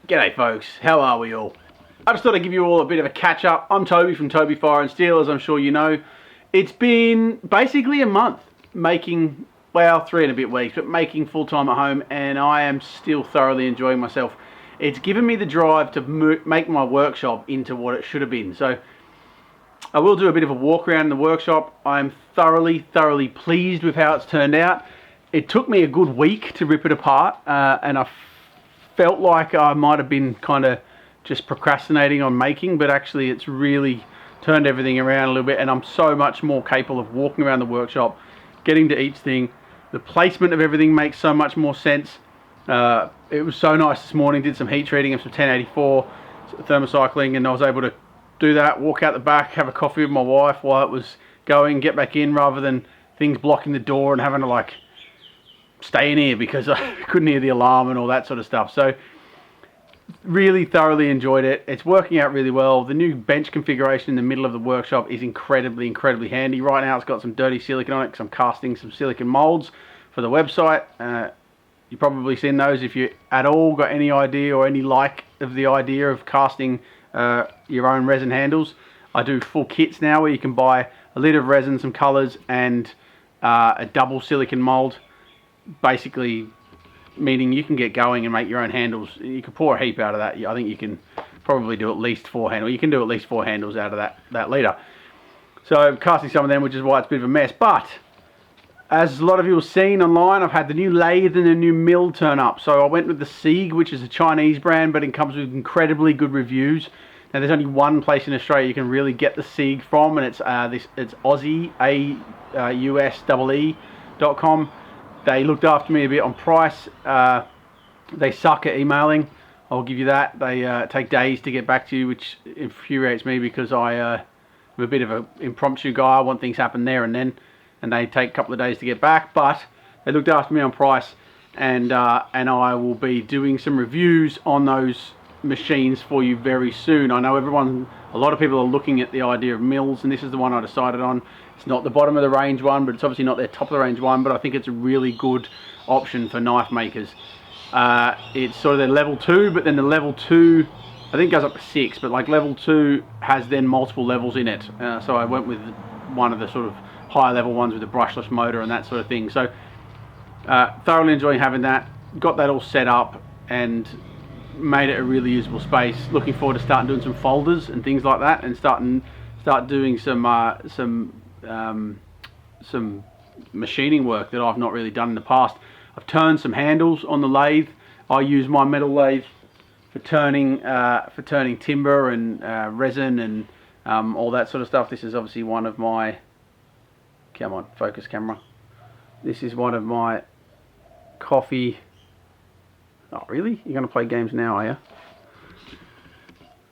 G'day folks, how are we all? I just thought I'd give you all a bit of a catch up. I'm Toby from Toby Fire and Steel, as I'm sure you know. It's been basically a month making, well, 3 and a bit weeks, but making full time at home, and I am still thoroughly enjoying myself. It's given me the drive to make my workshop into what it should have been. So I will do a bit of a walk around in the workshop. I'm thoroughly pleased with how it's turned out. It took me a good week to rip it apart, and I felt like I might have been kind of just procrastinating on making, but actually it's really turned everything around a little bit, and I'm so much more capable of walking around the workshop, getting to each thing. The placement of everything makes so much more sense. It was so nice this morning, did some heat treating of some 1084 thermocycling, and I was able to do that, walk out the back, have a coffee with my wife while it was going, get back in, rather than things blocking the door and having to like stay in here because I couldn't hear the alarm and all that sort of stuff. So really thoroughly enjoyed it. It's working out really well. The new bench configuration in the middle of the workshop is incredibly handy. Right now it's got some dirty silicone on it because I'm casting some silicone molds for the website. You've probably seen those if you at all got any idea or any like of the idea of casting your own resin handles. I do full kits now where you can buy a litre of resin, some colours, and a double silicone mold. Basically meaning you can get going and make your own handles. You can pour a heap out of that. I think you can probably do at least 4 handles. You can do at least 4 handles out of that litre. So casting some of them, which is why it's a bit of a mess. But as a lot of you have seen online, I've had the new lathe and the new mill turn up. So I went with the Sieg, which is a Chinese brand, but it comes with incredibly good reviews. Now there's only one place in Australia you can really get the Sieg from, and it's Aussie, AUSEE.com. They looked after me a bit on price. They suck at emailing, I'll give you that. They take days to get back to you, which infuriates me because I'm a bit of an impromptu guy. I want things happen there and then, and they take a couple of days to get back. But they looked after me on price, and I will be doing some reviews on those machines for you very soon. I know a lot of people are looking at the idea of mills, and this is the one I decided on. It's not the bottom of the range one, but it's obviously not their top of the range one, but I think it's a really good option for knife makers. It's sort of their level 2, but then the level 2 I think goes up to 6, but like level 2 has then multiple levels in it. So I went with one of the sort of higher level ones with a brushless motor and that sort of thing. So thoroughly enjoying having that. Got that all set up and made it a really usable space. Looking forward to starting doing some folders and things like that, and start doing some machining work that I've not really done in the past. I've turned some handles on the lathe. I use my metal lathe for turning timber and resin and all that sort of stuff. This is obviously one of my, come on, focus camera. This is one of my coffee. Oh really? You're going to play games now, are you?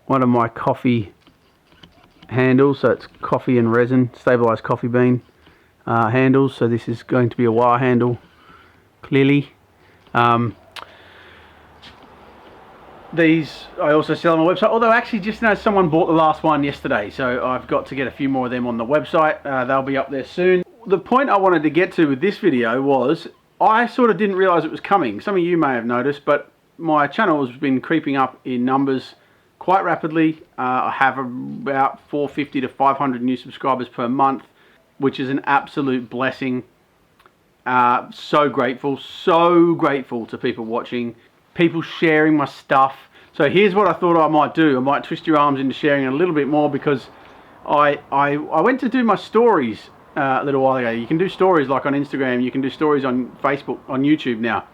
One of my coffee handles, so it's coffee and resin, stabilized coffee bean handles. So this is going to be a wire handle, clearly. These I also sell on my website, although actually just know someone bought the last one yesterday, so I've got to get a few more of them on the website. They'll be up there soon. The point I wanted to get to with this video was I sort of didn't realize it was coming. Some of you may have noticed, but my channel has been creeping up in numbers quite rapidly. I have about 450 to 500 new subscribers per month, which is an absolute blessing. So grateful to people watching, people sharing my stuff. So here's what I thought I might do. I might twist your arms into sharing it a little bit more, because I went to do my stories a little while ago. You can do stories like on Instagram, you can do stories on Facebook, on YouTube now.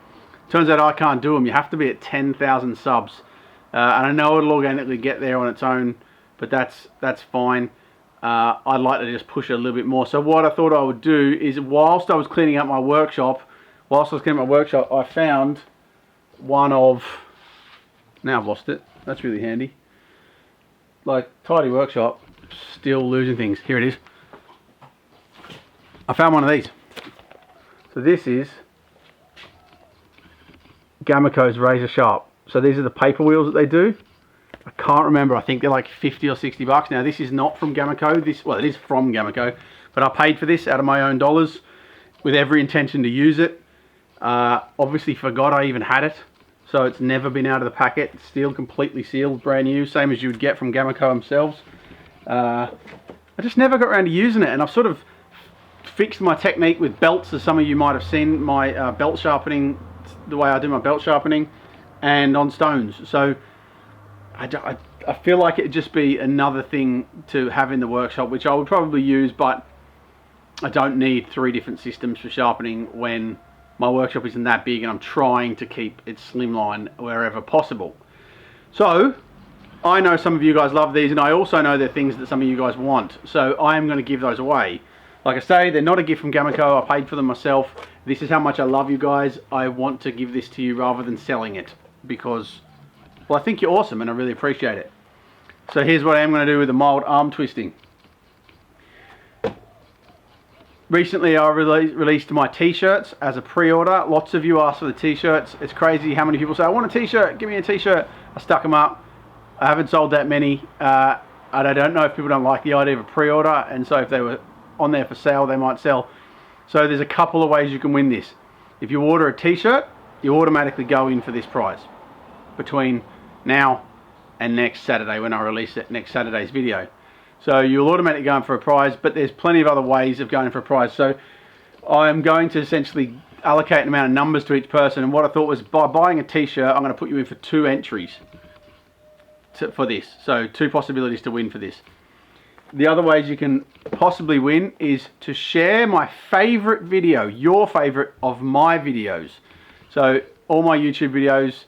Turns out I can't do them. You have to be at 10,000 subs. And I know it'll organically get there on its own, but that's fine. I'd like to just push it a little bit more. So what I thought I would do is, whilst I was cleaning up my workshop, I found one of, now I've lost it, that's really handy. Like, tidy workshop, still losing things. Here it is. I found one of these. So this is Gamaco's Razor Sharp. So these are the paper wheels that they do. I can't remember, I think they're like 50 or 60 bucks. Now this is not from Gamaco, well it is from Gamaco, but I paid for this out of my own dollars with every intention to use it. Obviously forgot I even had it. so it's never been out of the packet. It's still completely sealed, brand new, same as you would get from Gamaco themselves. I just never got around to using it, and I've sort of fixed my technique with belts, as some of you might have seen my belt sharpening, the way I do my belt sharpening, and on stones. So I feel like it'd just be another thing to have in the workshop, which I would probably use, but I don't need 3 different systems for sharpening when my workshop isn't that big and I'm trying to keep it slimline wherever possible. So I know some of you guys love these, and I also know they're things that some of you guys want, so I am going to give those away. Like I say, they're not a gift from Gamaco. I paid for them myself. This is how much I love you guys. I want to give this to you rather than selling it, because, well, I think you're awesome and I really appreciate it. So here's what I am going to do with the mild arm twisting. Recently I released my t-shirts as a pre-order. Lots of you asked for the t-shirts. It's crazy how many people say, I want a t-shirt, give me a t-shirt. I stuck them up. I haven't sold that many. I don't know if people don't like the idea of a pre-order, and so if they were on there for sale, they might sell. So there's a couple of ways you can win this. If you order a t-shirt, you automatically go in for this prize between now and next Saturday, when I release it, next Saturday's video. So you'll automatically go in for a prize, but there's plenty of other ways of going for a prize. So I'm going to essentially allocate an amount of numbers to each person, and what I thought was, by buying a t-shirt, I'm going to put you in for 2 entries for this. So 2 possibilities to win for this. The other ways you can possibly win is to share my favorite video, your favorite of my videos. So all my YouTube videos,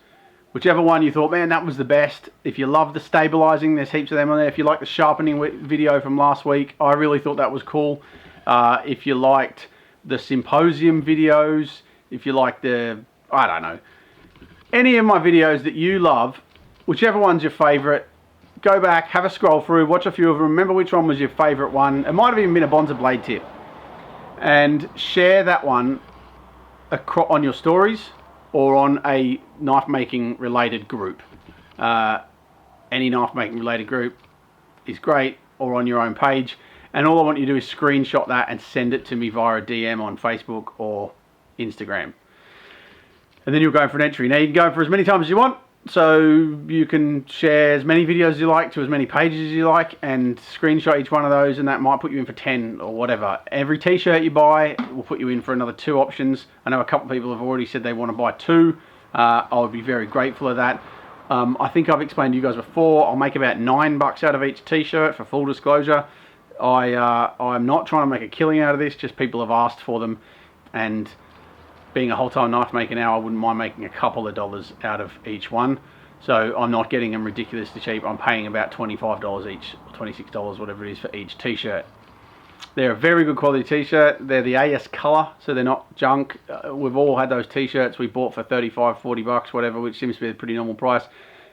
whichever one you thought, man, that was the best. If you love the stabilizing, there's heaps of them on there. If you like the sharpening video from last week, I really thought that was cool. If you liked the symposium videos, if you like the, I don't know, any of my videos that you love, whichever one's your favorite, go back, have a scroll through, watch a few of them, remember which one was your favorite one. It might have even been a Bonza blade tip. And share that one on your stories or on a knife making related group. Any knife making related group is great, or on your own page. And all I want you to do is screenshot that and send it to me via a DM on Facebook or Instagram. And then you'll go for an entry. Now you can go for as many times as you want. So you can share as many videos as you like to as many pages as you like, and screenshot each one of those, and that might put you in for 10 or whatever. Every t-shirt you buy will put you in for another 2 options. I know a couple of people have already said they want to buy 2. I would be very grateful of that. I think I've explained to you guys before, I'll make about $9 out of each t-shirt, for full disclosure. I'm not trying to make a killing out of this, just people have asked for them, and being a whole-time knife maker now, I wouldn't mind making a couple of dollars out of each one. So I'm not getting them ridiculously cheap. I'm paying about $25 each, $26, whatever it is, for each t-shirt. They're a very good quality t-shirt. They're the AS color, so they're not junk. We've all had those t-shirts we bought for 35, 40 bucks, whatever, which seems to be a pretty normal price,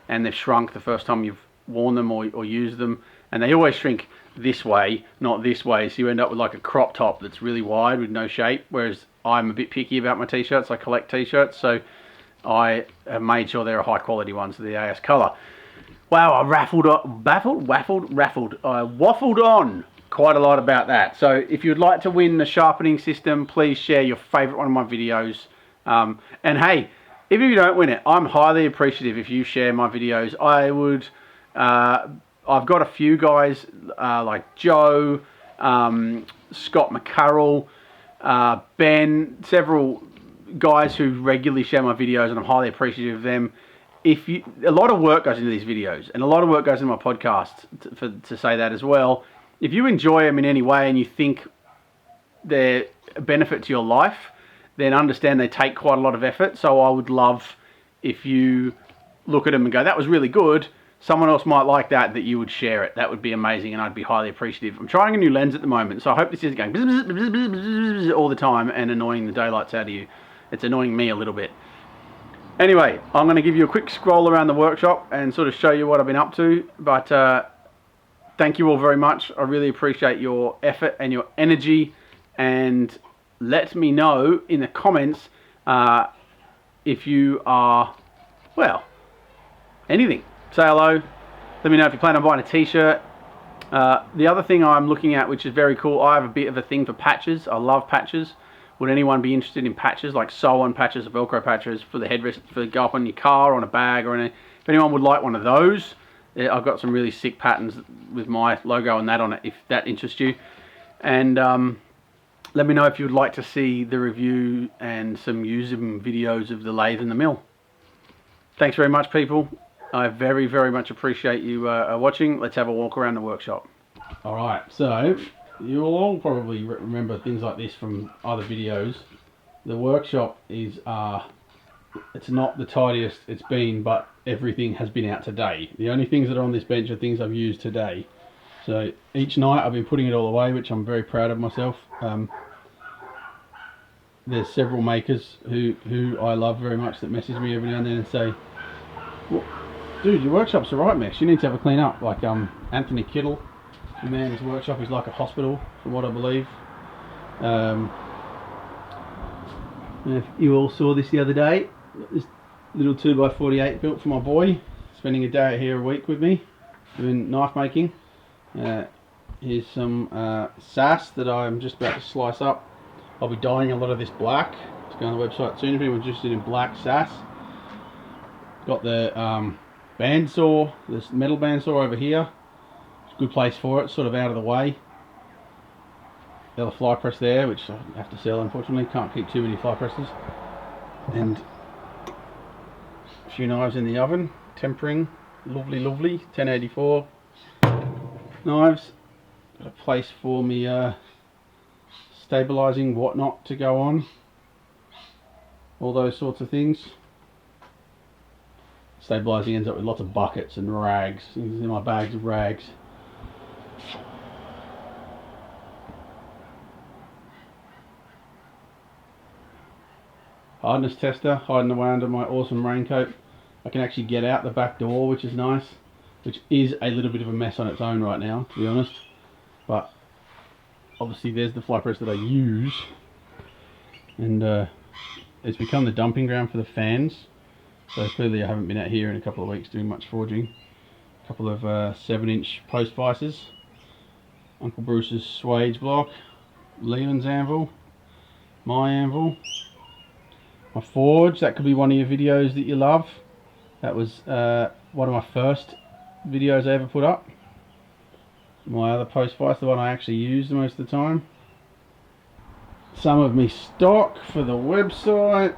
and they've shrunk the first time you've worn them or used them, and they always shrink this way, not this way, so you end up with like a crop top that's really wide with no shape, whereas I'm a bit picky about my t-shirts. I collect t-shirts, so I have made sure they're a high quality ones, the AS color. Wow, I waffled on quite a lot about that. So if you'd like to win the sharpening system, please share your favorite one of my videos. And hey, if you don't win it, I'm highly appreciative if you share my videos. I would, I've got a few guys like Joe, Scott McCarroll, Ben, several guys who regularly share my videos, and I'm highly appreciative of them. A lot of work goes into these videos, and a lot of work goes into my podcast to say that as well. If you enjoy them in any way and you think they're a benefit to your life, then understand they take quite a lot of effort. So I would love if you look at them and go, that was really good. Someone else might like that you would share it. That would be amazing, and I'd be highly appreciative. I'm trying a new lens at the moment, so I hope this isn't going bzz, bzz, bzz, bzz, bzz, all the time and annoying the daylights out of you. It's annoying me a little bit. Anyway, I'm going to give you a quick scroll around the workshop and sort of show you what I've been up to. But thank you all very much. I really appreciate your effort and your energy. And let me know in the comments if you are, well, anything. Say hello. Let me know if you plan on buying a t-shirt. The other thing I'm looking at, which is very cool, I have a bit of a thing for patches. I love patches. Would anyone be interested in patches, like sew-on patches or Velcro patches for the headrest, for go up on your car or on a bag or anything? If anyone would like one of those, I've got some really sick patterns with my logo and that on it, if that interests you. And let me know if you would like to see the review and some using videos of the lathe and the mill. Thanks very much, people. I very, very much appreciate you watching. Let's have a walk around the workshop. Alright, so you'll all probably remember things like this from other videos. The workshop is, it's not the tidiest it's been, but everything has been out today. The only things that are on this bench are things I've used today. So each night I've been putting it all away, which I'm very proud of myself. There's several makers who I love very much that message me every now and then and say, well, dude, your workshop's a right mess, you need to have a clean up. Like Anthony Kittle, the man's workshop is like a hospital, from what I believe. If you all saw this the other day, this little 2x48 built for my boy, spending a day here a week with me doing knife making. Here's some sass that I'm just about to slice up. I'll be dyeing a lot of this black. It's going on the website soon if anyone's interested in black sass. Got the bandsaw, this metal bandsaw over here. It's a good place for it, sort of out of the way. The other fly press there, which I have to sell unfortunately. Can't keep too many fly presses. And a few knives in the oven, tempering. Lovely, lovely. 1084 knives. Got a place for me stabilizing whatnot to go on, all those sorts of things. Stabilizing ends up with lots of buckets and rags. In my bags of rags. Hardness tester, hiding away under my awesome raincoat. I can actually get out the back door, which is nice, which is a little bit of a mess on its own right now, to be honest, but obviously there's the fly press that I use, and it's become the dumping ground for the fans. So clearly I haven't been out here in a couple of weeks doing much forging. A couple of 7-inch post vices, Uncle Bruce's swage block, Leland's anvil, my anvil, my forge. That could be one of your videos that you love. That was one of my first videos I ever put up. My other post vice, the one I actually use most of the time. Some of me stock for the website.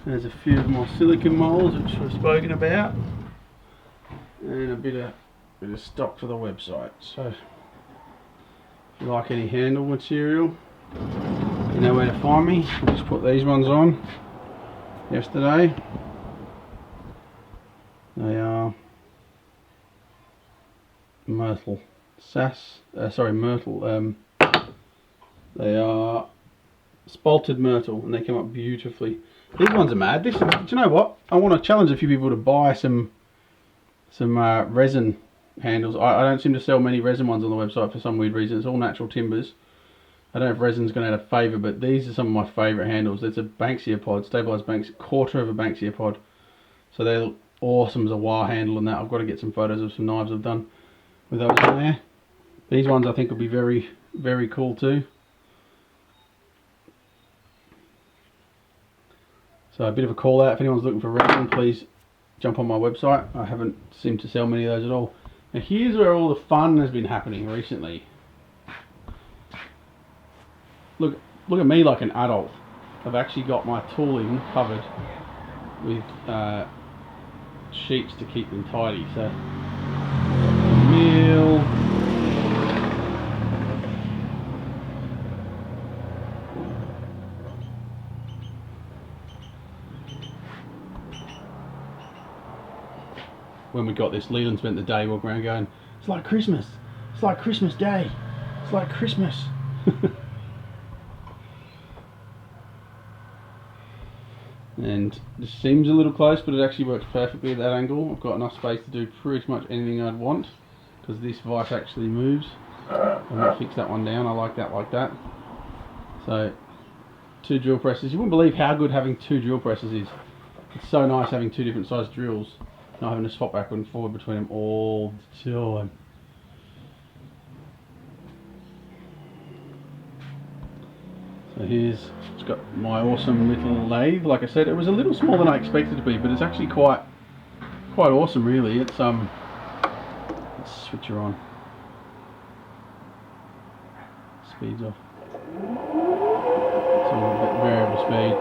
There's a few of my silicone molds which we've spoken about, and a bit of stock for the website. So if you like any handle material, you know where to find me. I just put these ones on yesterday. They are myrtle sass, myrtle. They are spalted myrtle, and they come up beautifully. These ones are mad. Do you know what? I want to challenge a few people to buy some resin handles. I don't seem to sell many resin ones on the website for some weird reason. It's all natural timbers. I don't know if resin's going to add a favour, but these are some of my favourite handles. It's a Banksia pod, stabilised Banksia, quarter of a Banksia pod. So they look awesome as a wire handle and that. I've got to get some photos of some knives I've done with those in there. These ones I think will be very, very cool too. So a bit of a call out, if anyone's looking for resin, please jump on my website. I haven't seemed to sell many of those at all. Now here's where all the fun has been happening recently. Look at me like an adult. I've actually got my tooling covered with sheets to keep them tidy. So mill, when we got this, Leland spent the day walking around going, it's like Christmas, it's like Christmas Day, it's like Christmas. And this seems a little close, but it actually works perfectly at that angle. I've got enough space to do pretty much anything I'd want, because this vice actually moves. I'm going to fix that one down. I like that like that. So 2 drill presses. You wouldn't believe how good having 2 drill presses is. It's so nice having 2 different size drills, not having to swap backward and forward between them all the time. So here's, it's got my awesome little lathe. Like I said, it was a little smaller than I expected it to be, but it's actually quite awesome really. It's let's switch her on. Speeds off. It's all a bit variable speed.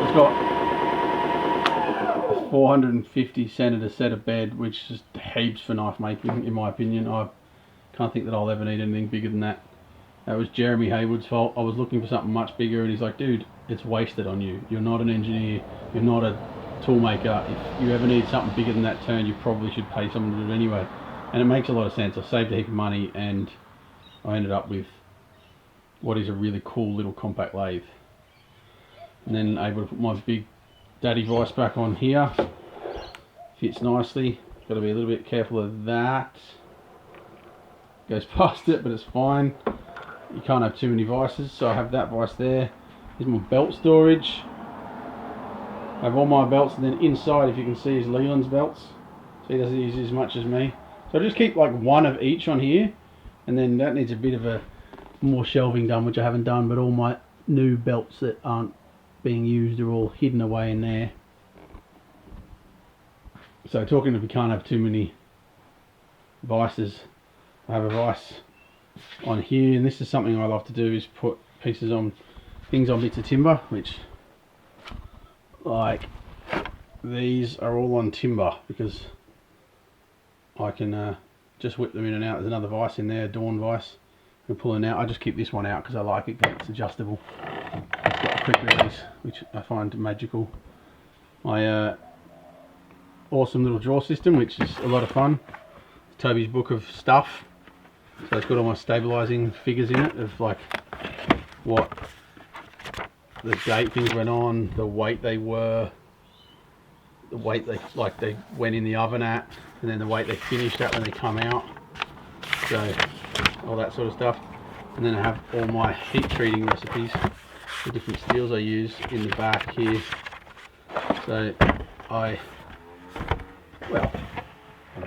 It's got a 450 centimeter set of bed, which is heaps for knife making, in my opinion. I can't think that I'll ever need anything bigger than that. That was Jeremy Haywood's fault. I was looking for something much bigger, and he's like, dude, it's wasted on you. You're not an engineer. You're not a tool maker. If you ever need something bigger than that turn, you probably should pay someone to do it anyway. And it makes a lot of sense. I saved a heap of money, and I ended up with what is a really cool little compact lathe. And then able to put my big daddy vise back on here. Fits nicely. Got to be a little bit careful of that. Goes past it, but it's fine. You can't have too many vices, so I have that vise there. Here's my belt storage. I have all my belts, and then inside, if you can see, is Leland's belts. So he doesn't use as much as me. So I just keep like one of each on here, and then that needs a bit of a more shelving done, which I haven't done, but all my new belts that aren't being used are all hidden away in there. So talking if we can't have too many vices, I have a vice on here, and this is something I love to do, is put pieces on things on bits of timber, which like these are all on timber because I can just whip them in and out. There's another vice in there, a Dawn vice. I'm pulling out. I just keep this one out because I like it because it's adjustable. It's got a quick release, which I find magical. My awesome little drawer system, which is a lot of fun. Toby's book of stuff. So it's got all my stabilising figures in it of like what the date things went on, the weight they were, the weight they went in the oven at, and then the weight they finished at when they come out. So all that sort of stuff. And then I have all my heat treating recipes, the different steels I use in the back here. So I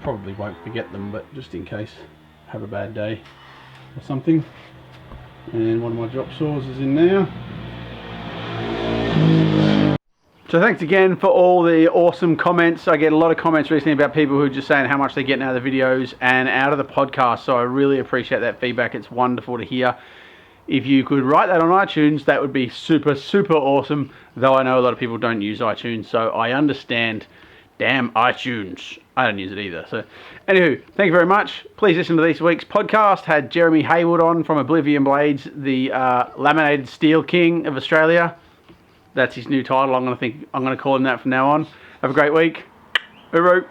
probably won't forget them, but just in case I have a bad day or something. And one of my drop saws is in there. So thanks again for all the awesome comments. I get a lot of comments recently about people who are just saying how much they're getting out of the videos and out of the podcast. So I really appreciate that feedback. It's wonderful to hear. If you could write that on iTunes, that would be super, super awesome. Though I know a lot of people don't use iTunes, so I understand. Damn iTunes. I don't use it either. So anywho, thank you very much. Please listen to this week's podcast. Had Jeremy Haywood on from Oblivion Blades, the laminated steel king of Australia. That's his new title. I'm going to call him that from now on. Have a great week. Hooroo.